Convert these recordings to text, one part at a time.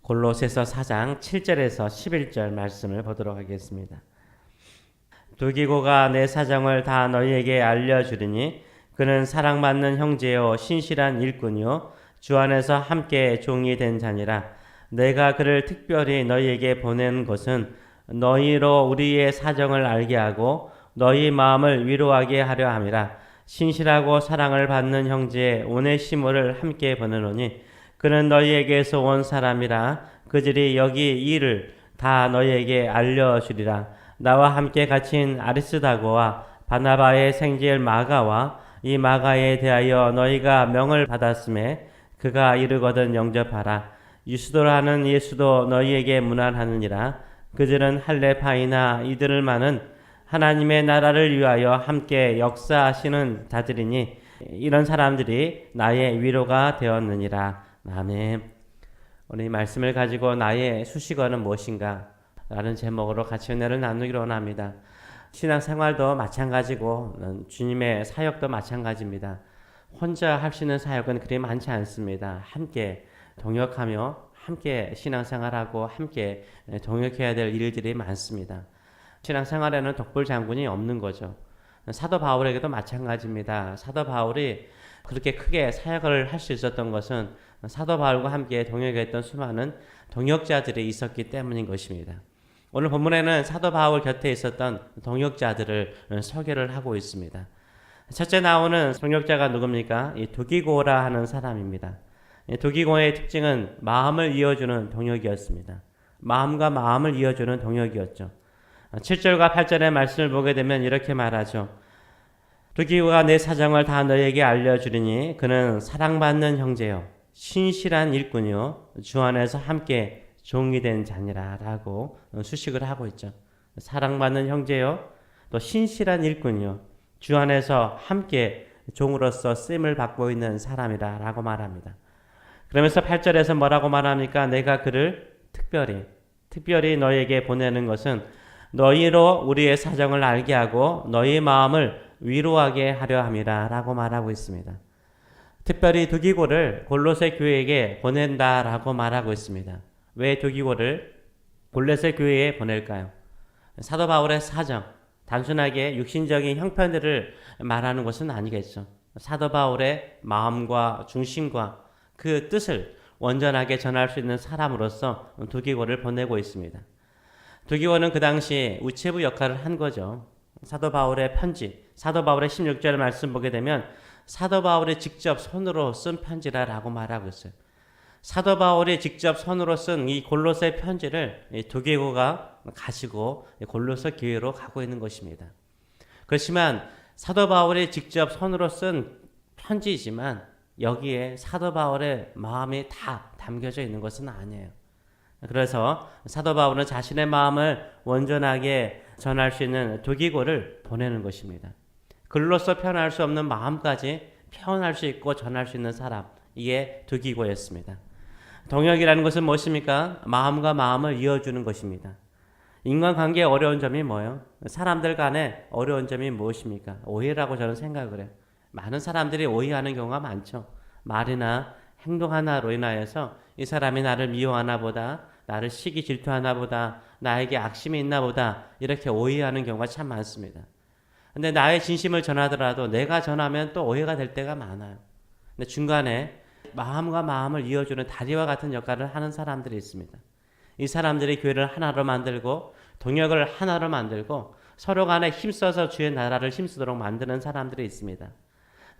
골로새서 4장 7절에서 11절 말씀을 보도록 하겠습니다. 두기고가 내 사정을 다 너희에게 알려주리니 그는 사랑받는 형제요 신실한 일꾼이요 주 안에서 함께 종이 된 자니라. 내가 그를 특별히 너희에게 보낸 것은 너희로 우리의 사정을 알게 하고 너희 마음을 위로하게 하려 함이라. 신실하고 사랑을 받는 형제 오네시모를 함께 보내노니 그는 너희에게서 온 사람이라. 그들이 여기 일을 다 너희에게 알려주리라. 나와 함께 갇힌 아리스다고와 바나바의 생질 마가와 이 마가에 대하여 너희가 명을 받았음에 그가 이르거든 영접하라. 유스도라는 예수도 너희에게 문안하느니라. 그들은 할레파이나 이들만은 하나님의 나라를 위하여 함께 역사하시는 자들이니 이런 사람들이 나의 위로가 되었느니라. 아멘. 오늘 이 말씀을 가지고 나의 수식어는 무엇인가? 라는 제목으로 같이 은혜를 나누기로 원합니다. 신앙생활도 마찬가지고 주님의 사역도 마찬가지입니다. 혼자 할 수 있는 사역은 그리 많지 않습니다. 함께 동역하며 함께 신앙생활하고 함께 동역해야 될 일들이 많습니다. 신앙생활에는 독불장군이 없는 거죠. 사도 바울에게도 마찬가지입니다. 사도 바울이 그렇게 크게 사역을 할 수 있었던 것은 사도 바울과 함께 동역했던 수많은 동역자들이 있었기 때문인 것입니다. 오늘 본문에는 사도 바울 곁에 있었던 동역자들을 소개를 하고 있습니다. 첫째 나오는 동역자가 누굽니까? 이 두기고라 하는 사람입니다. 이 두기고의 특징은 마음을 이어주는 동역이었습니다. 마음과 마음을 이어주는 동역이었죠. 7절과 8절의 말씀을 보게 되면 이렇게 말하죠. 두기고가 내 사정을 다 너에게 알려주리니 그는 사랑받는 형제요 신실한 일꾼이요 주 안에서 함께 종이 된 자니라 라고 수식을 하고 있죠. 사랑받는 형제요 또 신실한 일꾼이요 주 안에서 함께 종으로서 쓰임을 받고 있는 사람이라 라고 말합니다. 그러면서 8절에서 뭐라고 말합니까? 내가 그를 특별히 너에게 보내는 것은 너희로 우리의 사정을 알게 하고 너희 마음을 위로하게 하려 함이라 라고 말하고 있습니다. 특별히 두기고를 골로새 교회에게 보낸다라고 말하고 있습니다. 왜 두기고를 골로새 교회에 보낼까요? 사도 바울의 사정, 단순하게 육신적인 형편들을 말하는 것은 아니겠죠. 사도 바울의 마음과 중심과 그 뜻을 온전하게 전할 수 있는 사람으로서 두기고를 보내고 있습니다. 두기고는 그 당시 우체부 역할을 한 거죠. 사도 바울의 편지, 사도 바울의 16절 말씀 보게 되면 사도 바울이 직접 손으로 쓴 편지라고 말하고 있어요. 사도 바울이 직접 손으로 쓴 이 골로새 편지를 두기고가 가지고 골로새 교회로 가고 있는 것입니다. 그렇지만 사도 바울이 직접 손으로 쓴 편지이지만 여기에 사도 바울의 마음이 다 담겨져 있는 것은 아니에요. 그래서 사도 바울은 자신의 마음을 온전하게 전할 수 있는 두기고를 보내는 것입니다. 글로써 표현할 수 없는 마음까지 표현할 수 있고 전할 수 있는 사람, 이게 두기고였습니다. 동역이라는 것은 무엇입니까? 마음과 마음을 이어주는 것입니다. 인간관계의 어려운 점이 뭐예요? 사람들 간에 어려운 점이 무엇입니까? 오해라고 저는 생각을 해요. 많은 사람들이 오해하는 경우가 많죠. 말이나 행동 하나로 인하여서 이 사람이 나를 미워하나 보다, 나를 시기 질투하나 보다, 나에게 악심이 있나 보다 이렇게 오해하는 경우가 참 많습니다. 근데 나의 진심을 전하더라도 내가 전하면 또 오해가 될 때가 많아요. 근데 중간에 마음과 마음을 이어주는 다리와 같은 역할을 하는 사람들이 있습니다. 이 사람들이 교회를 하나로 만들고 동역을 하나로 만들고 서로 간에 힘써서 주의 나라를 힘쓰도록 만드는 사람들이 있습니다.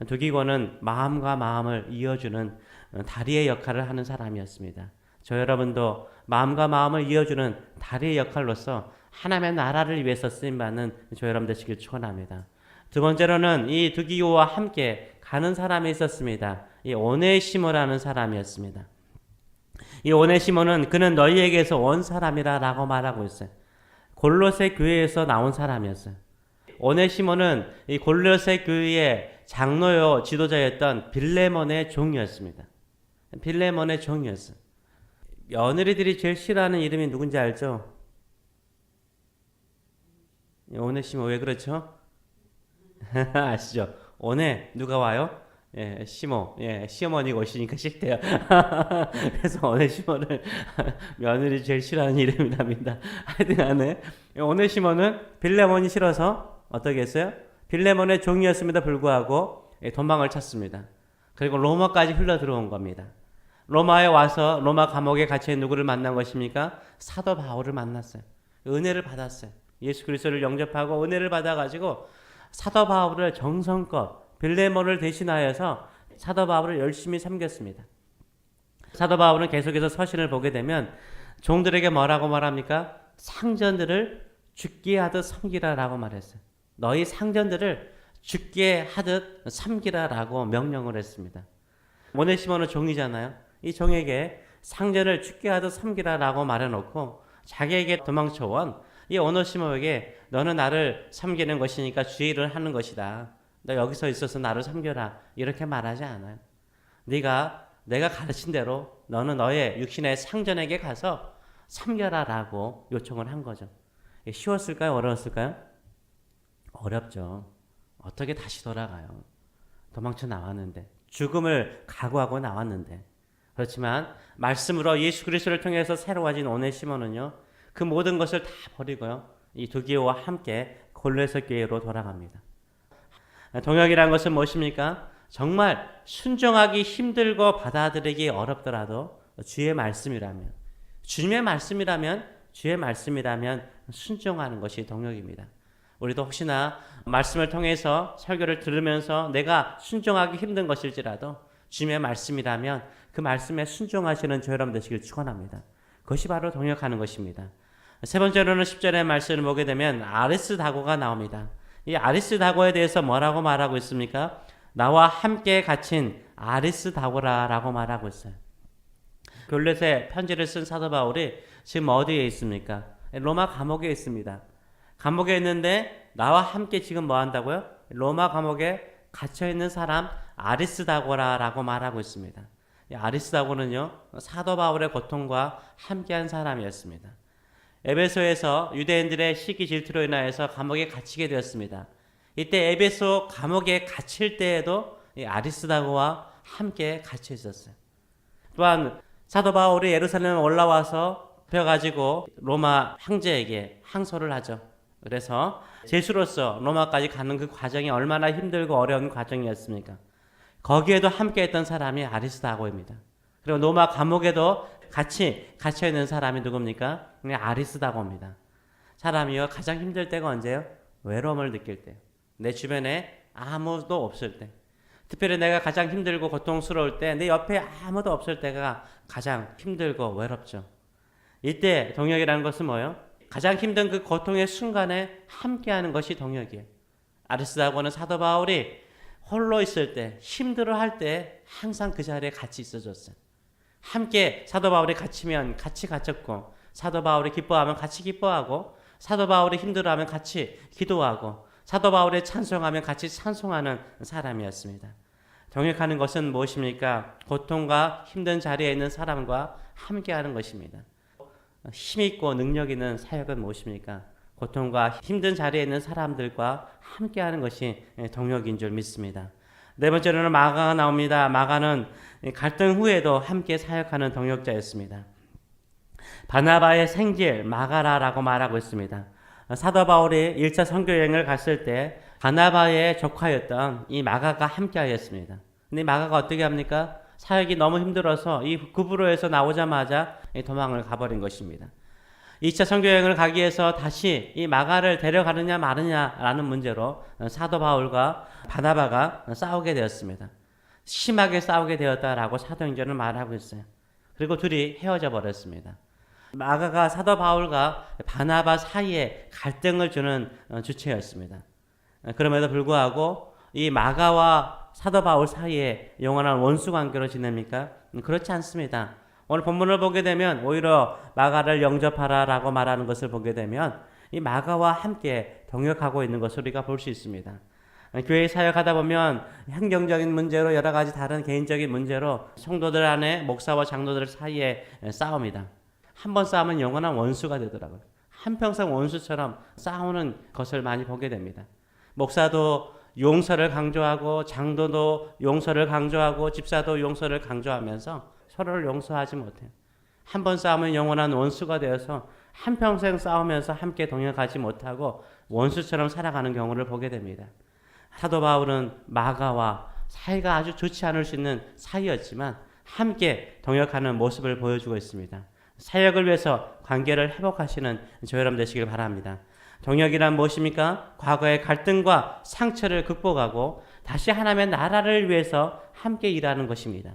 두기고는 마음과 마음을 이어주는 다리의 역할을 하는 사람이었습니다. 저 여러분도 마음과 마음을 이어주는 다리의 역할로서 하나님의 나라를 위해서 쓰임받는 저 여러분 되시길 축원합니다. 두 번째로는 이 두기고와 함께 가는 사람이 있었습니다. 이 오네시모라는 사람이었습니다. 이 오네시모는 그는 너희에게서 온 사람이라 라고 말하고 있어요. 골로새 교회에서 나온 사람이었어요. 오네시모는 이 골로새 교회의 장로요 지도자였던 빌레몬의 종이었습니다. 빌레몬의 종이었어요. 며느리들이 제일 싫어하는 이름이 누군지 알죠? 오네시모 왜 그렇죠? 아시죠? 오네 누가 와요? 예, 시모, 예, 시어머니가 오시니까 싫대요. 그래서 오네시모를 며느리 제일 싫어하는 이름이랍니다. 하여튼간에 오네시모는 빌레몬이 싫어서 어떻게 했어요? 빌레몬의 종이었음에도 불구하고 도망을 쳤습니다. 그리고 로마까지 흘러 들어온 겁니다. 로마에 와서 로마 감옥에 갇혀 누구를 만난 것입니까? 사도 바울을 만났어요. 은혜를 받았어요. 예수 그리스도를 영접하고 은혜를 받아가지고 사도 바울을 정성껏 빌레몬을 대신하여서 사도 바울을 열심히 섬겼습니다. 사도 바울은 계속해서 서신을 보게 되면 종들에게 뭐라고 말합니까? 상전들을 죽게 하듯 섬기라라고 말했어요. 너희 상전들을 죽게 하듯 섬기라라고 명령을 했습니다. 오네시모는 종이잖아요. 이 종에게 상전을 죽게 하듯 섬기라라고 말해놓고 자기에게 도망쳐온 이 오네시모에게 너는 나를 섬기는 것이니까 주의를 하는 것이다. 너 여기서 있어서 나를 섬겨라. 이렇게 말하지 않아요. 내가 가르친 대로 너는 너의 육신의 상전에게 가서 섬겨라라고 요청을 한 거죠. 쉬웠을까요? 어려웠을까요? 어렵죠. 어떻게 다시 돌아가요? 도망쳐 나왔는데, 죽음을 각오하고 나왔는데. 그렇지만 말씀으로 예수 그리스도를 통해서 새로워진 오네시모는요, 그 모든 것을 다 버리고요, 이 두기오와 함께 골로새 교회로 돌아갑니다. 동역이라는 것은 무엇입니까? 정말 순종하기 힘들고 받아들이기 어렵더라도 주의 말씀이라면, 주님의 말씀이라면, 주의 말씀이라면 순종하는 것이 동역입니다. 우리도 혹시나 말씀을 통해서 설교를 들으면서 내가 순종하기 힘든 것일지라도 주님의 말씀이라면 그 말씀에 순종하시는 저 여러분 되시길 축원합니다. 그것이 바로 동역하는 것입니다. 세 번째로는 10절의 말씀을 보게 되면 아리스다고가 나옵니다. 이 아리스다고에 대해서 뭐라고 말하고 있습니까? 나와 함께 갇힌 아리스다고라라고 말하고 있어요. 골로새 편지를 쓴 사도 바울이 지금 어디에 있습니까? 로마 감옥에 있습니다. 감옥에 있는데 나와 함께 지금 뭐 한다고요? 로마 감옥에 갇혀있는 사람 아리스다고라라고 말하고 있습니다. 이 아리스다고는요, 사도 바울의 고통과 함께한 사람이었습니다. 에베소에서 유대인들의 시기 질투로 인하여서 감옥에 갇히게 되었습니다. 이때 에베소 감옥에 갇힐 때에도 이 아리스다고와 함께 갇혀 있었어요. 또한 사도 바울이 예루살렘에 올라와서 펴가지고 로마 황제에게 항소를 하죠. 그래서 제수로서 로마까지 가는 그 과정이 얼마나 힘들고 어려운 과정이었습니까? 거기에도 함께했던 사람이 아리스다고입니다. 그리고 로마 감옥에도 같이 갇혀있는 사람이 누굽니까? 아리스다고입니다. 사람이요, 가장 힘들 때가 언제요? 외로움을 느낄 때, 내 주변에 아무도 없을 때, 특별히 내가 가장 힘들고 고통스러울 때, 내 옆에 아무도 없을 때가 가장 힘들고 외롭죠. 이때 동역이라는 것은 뭐예요? 가장 힘든 그 고통의 순간에 함께하는 것이 동역이에요. 아리스다고는 사도 바울이 홀로 있을 때, 힘들어할 때 항상 그 자리에 같이 있어줬어요. 함께 사도 바울이 갇히면 같이 갇혔고, 사도 바울이 기뻐하면 같이 기뻐하고, 사도 바울이 힘들어하면 같이 기도하고, 사도 바울이 찬송하면 같이 찬송하는 사람이었습니다. 동역하는 것은 무엇입니까? 고통과 힘든 자리에 있는 사람과 함께하는 것입니다. 힘있고 능력 있는 사역은 무엇입니까? 고통과 힘든 자리에 있는 사람들과 함께하는 것이 동역인 줄 믿습니다. 네 번째로는 마가가 나옵니다. 마가는 갈등 후에도 함께 사역하는 동역자였습니다. 바나바의 생질 마가라라고 말하고 있습니다. 사도 바울이 1차 선교여행을 갔을 때 바나바의 조카였던 이 마가가 함께하였습니다. 근데 마가가 어떻게 합니까? 사역이 너무 힘들어서 이 구브로에서 나오자마자 도망을 가버린 것입니다. 2차 선교여행을 가기 위해서 다시 이 마가를 데려가느냐 마느냐라는 문제로 사도 바울과 바나바가 싸우게 되었습니다. 심하게 싸우게 되었다라고 사도행전은 말하고 있어요. 그리고 둘이 헤어져 버렸습니다. 마가가 사도 바울과 바나바 사이에 갈등을 주는 주체였습니다. 그럼에도 불구하고 이 마가와 사도 바울 사이에 영원한 원수 관계로 지냅니까? 그렇지 않습니다. 오늘 본문을 보게 되면 오히려 마가를 영접하라라고 말하는 것을 보게 되면 이 마가와 함께 동역하고 있는 것을 우리가 볼 수 있습니다. 교회 사역하다 보면 행정적인 문제로 여러 가지 다른 개인적인 문제로 성도들 안에 목사와 장로들 사이에 싸웁니다. 한 번 싸우면 영원한 원수가 되더라고요. 한평생 원수처럼 싸우는 것을 많이 보게 됩니다. 목사도 용서를 강조하고 장도도 용서를 강조하고 집사도 용서를 강조하면서 서로를 용서하지 못해요. 한 번 싸우면 영원한 원수가 되어서 한평생 싸우면서 함께 동역하지 못하고 원수처럼 살아가는 경우를 보게 됩니다. 사도 바울은 마가와 사이가 아주 좋지 않을 수 있는 사이였지만 함께 동역하는 모습을 보여주고 있습니다. 사역을 위해서 관계를 회복하시는 저 여러분 되시길 바랍니다. 동역이란 무엇입니까? 과거의 갈등과 상처를 극복하고 다시 하나님의 나라를 위해서 함께 일하는 것입니다.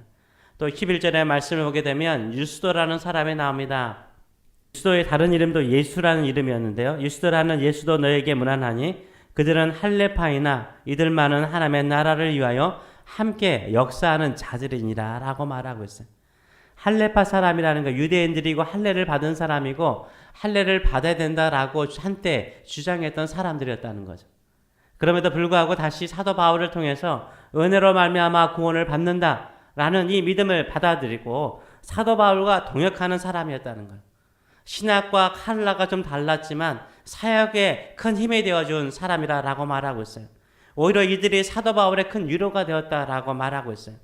또 11절의 말씀을 보게 되면 유스도라는 사람이 나옵니다. 유스도의 다른 이름도 예수라는 이름이었는데요. 유스도라는 예수도 너에게 문안하니 그들은 할레파이나 이들만은 하나님의 나라를 위하여 함께 역사하는 자들이니라 라고 말하고 있어요. 할레파 사람이라는 거 유대인들이고 할례를 받은 사람이고 할례를 받아야 된다라고 한때 주장했던 사람들이었다는 거죠. 그럼에도 불구하고 다시 사도 바울을 통해서 은혜로 말미암아 구원을 받는다라는 이 믿음을 받아들이고 사도 바울과 동역하는 사람이었다는 거예요. 신학과 칼라가 좀 달랐지만 사역에 큰 힘이 되어준 사람이라고 말하고 있어요. 오히려 이들이 사도 바울의 큰 위로가 되었다라고 말하고 있어요.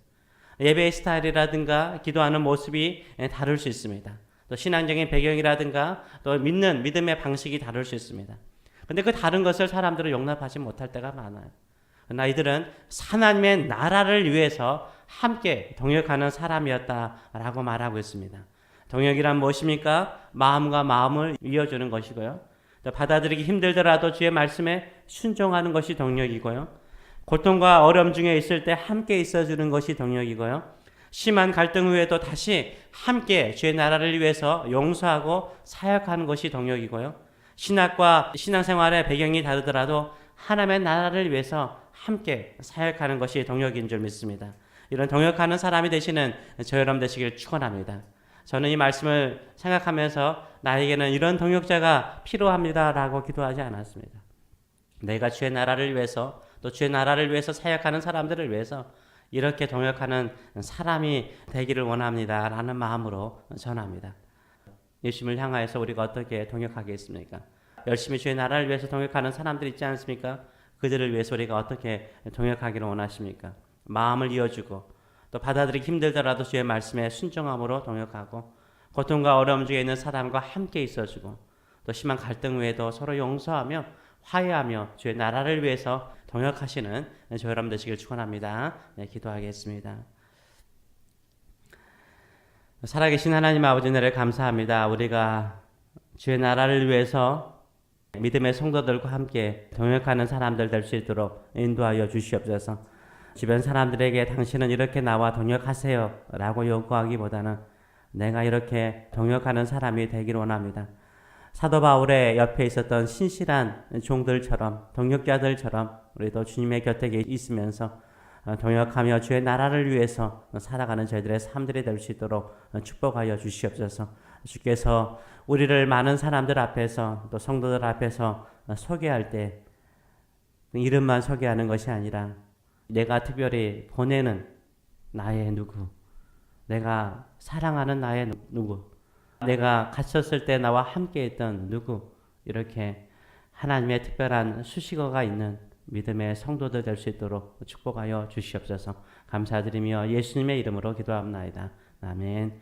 예배의 스타일이라든가 기도하는 모습이 다를 수 있습니다. 또 신앙적인 배경이라든가 또 믿음의 방식이 다를 수 있습니다. 근데 그 다른 것을 사람들은 용납하지 못할 때가 많아요. 그러나 이들은 하나님의 나라를 위해서 함께 동역하는 사람이었다라고 말하고 있습니다. 동역이란 무엇입니까? 마음과 마음을 이어주는 것이고요. 받아들이기 힘들더라도 주의 말씀에 순종하는 것이 동역이고요. 고통과 어려움 중에 있을 때 함께 있어주는 것이 동역이고요. 심한 갈등 후에도 다시 함께 주의 나라를 위해서 용서하고 사역하는 것이 동역이고요. 신학과 신앙생활의 배경이 다르더라도 하나님의 나라를 위해서 함께 사역하는 것이 동역인 줄 믿습니다. 이런 동역하는 사람이 되시는 저 여러분 되시길 축원합니다. 저는 이 말씀을 생각하면서 나에게는 이런 동역자가 필요합니다라고 기도하지 않았습니다. 내가 주의 나라를 위해서 또 주의 나라를 위해서 사역하는 사람들을 위해서 이렇게 동역하는 사람이 되기를 원합니다라는 마음으로 전합니다. 예수님을 향하여서 우리가 어떻게 동역하겠습니까? 열심히 주의 나라를 위해서 동역하는 사람들 있지 않습니까? 그들을 위해서 우리가 어떻게 동역하기를 원하십니까? 마음을 이어주고 또 받아들이기 힘들더라도 주의 말씀에 순종함으로 동역하고 고통과 어려움 중에 있는 사람과 함께 있어주고 또 심한 갈등 후에도 서로 용서하며 화해하며 주의 나라를 위해서 동역하시는 저 여러분 되시길 축원합니다. 네, 기도하겠습니다. 살아계신 하나님 아버지 은혜를 감사합니다. 우리가 주의 나라를 위해서 믿음의 성도들과 함께 동역하는 사람들 될 수 있도록 인도하여 주시옵소서. 주변 사람들에게 당신은 이렇게 나와 동역하세요 라고 요구하기보다는 내가 이렇게 동역하는 사람이 되기를 원합니다. 사도 바울의 옆에 있었던 신실한 종들처럼 동역자들처럼 우리도 주님의 곁에 있으면서 동역하며 주의 나라를 위해서 살아가는 저희들의 삶들이 될 수 있도록 축복하여 주시옵소서. 주께서 우리를 많은 사람들 앞에서 또 성도들 앞에서 소개할 때 이름만 소개하는 것이 아니라 내가 특별히 보내는 나의 누구, 내가 사랑하는 나의 누구, 내가 갇혔을 때 나와 함께 했던 누구, 이렇게 하나님의 특별한 수식어가 있는 믿음의 성도들 될 수 있도록 축복하여 주시옵소서. 감사드리며 예수님의 이름으로 기도합나이다. 아멘.